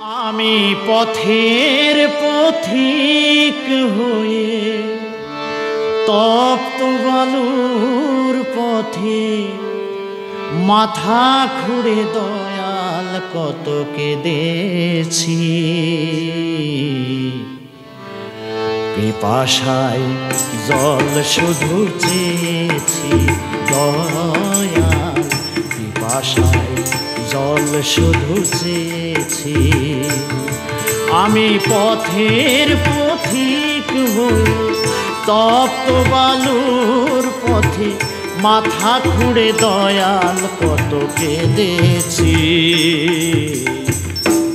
আমি পথের পথিক হয়ে তপ্ত বালুর পথে মাথা খুঁড়ে দয়াল কত কেঁদেছি। পিপাসায় জল শুধু চেয়েছি দয়াল, পিপাসায় জল শুধু চেয়েছি। আমি পথের পথিক হয়ে তপ্ত বালুর পথে মাথা খুঁড়ে দয়াল কত কেঁদেছি।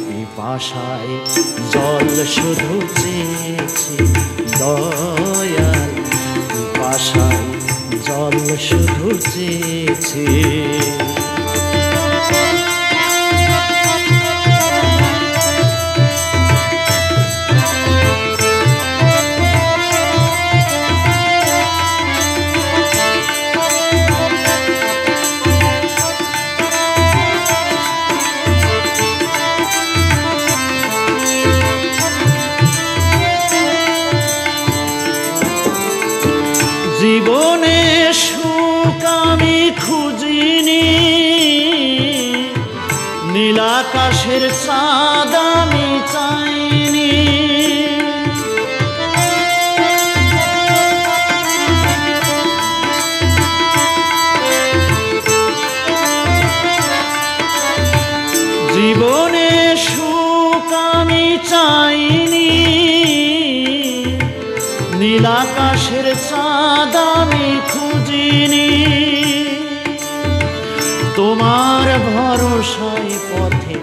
পিপাসায় জল শুধু চেয়েছি দয়াল, পিপাসায় জল শুধু চেয়েছি। জীবনে সুখ আমি খুঁজিনি, নীলাকাশের চাঁদ আমি চাইনি। জীবনে সুখ আমি চাইনি, নীলাকাশের চাঁদ আমি খুঁজিনি। তোমার ভরসায় পথে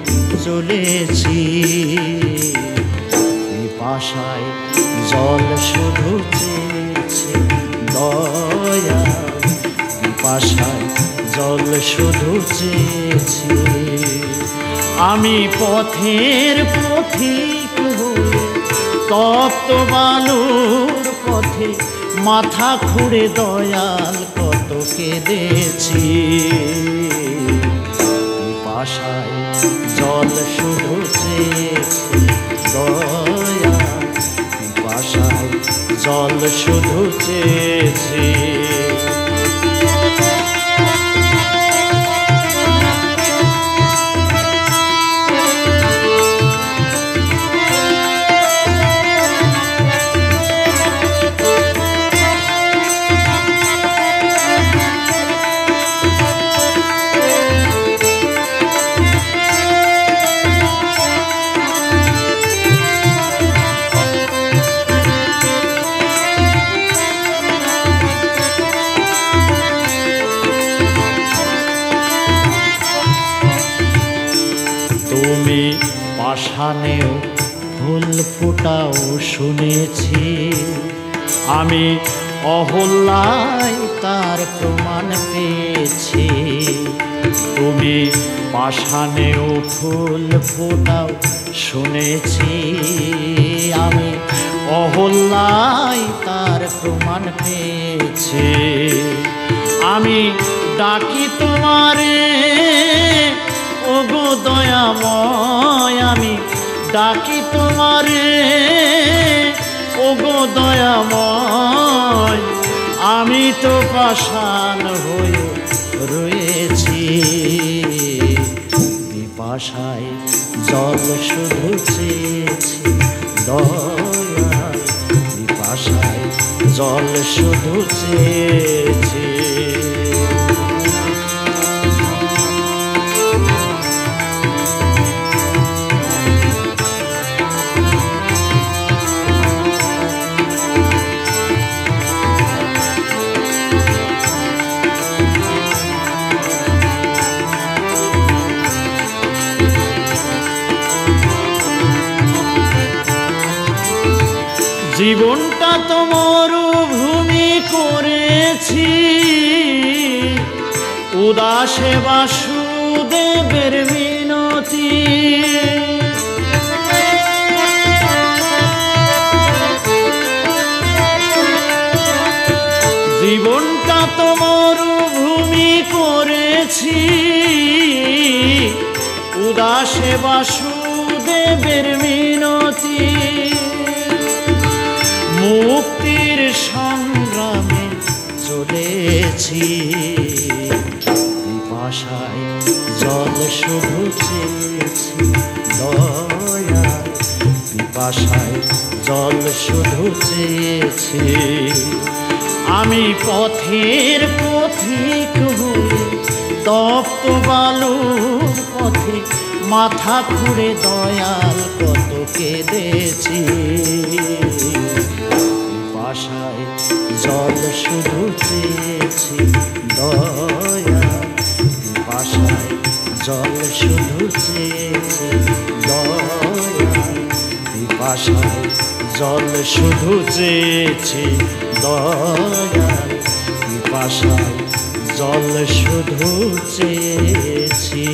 চলেছি, পিপাসায় জল শুধু চেয়েছি দয়াল, পিপাসায় জল শুধু চেয়েছি। আমি পথের পথিক হয়ে তপ্ত বালুর পথে মাথা খুঁড়ে দয়াল কত কেঁদেছি। পিপাসায় জল শুধু চেয়েছি দয়াল, পিপাসায় জল শুধু চেয়েছি। তুমি পাষাণেও ফুল ফোটাও শুনেছি, আমি অহল্যায় তার প্রমাণ পেয়েছি। তুমি পাষাণেও ফুল ফোটাও শুনেছি, আমি অহল্যায় তার প্রমাণ পেয়েছি। আমি ডাকি তোমারে ওগো দয়াময়, আমি ডাকি তোমারে ওগো দয়াময়। আমি তো পাষাণ হয়ে রয়েছি, পিপাসায় জল শুধু চেয়েছি দয়াল, পিপাসায় জল শুধু চেয়েছি। জীবনটা তো মরুভূমি করেছি, উদাসে বাসুদেবের মিনতি। জীবনটা তো মরুভূমি করেছি, উদাসে বাসুদেব বাসুদেবের মিনতি। মুক্তির সংগ্রামে চলেছি, পিপাসায় জল শুধু চেয়েছি দয়াল, পিপাসায় জল শুধু চেয়েছি। আমি পথের পথিক হয়ে তপ্ত বালুর পথে মাথা খুঁড়ে দয়াল কত কেঁদেছি। পিপাসায় জল শুধু চেয়েছি দয়াল, পিপাসায় জল শুধু চেয়েছি দয়াল, পিপাসায় জল শুধু চেয়েছি দয়াল, পিপাসায় জল শুধু চেয়েছি।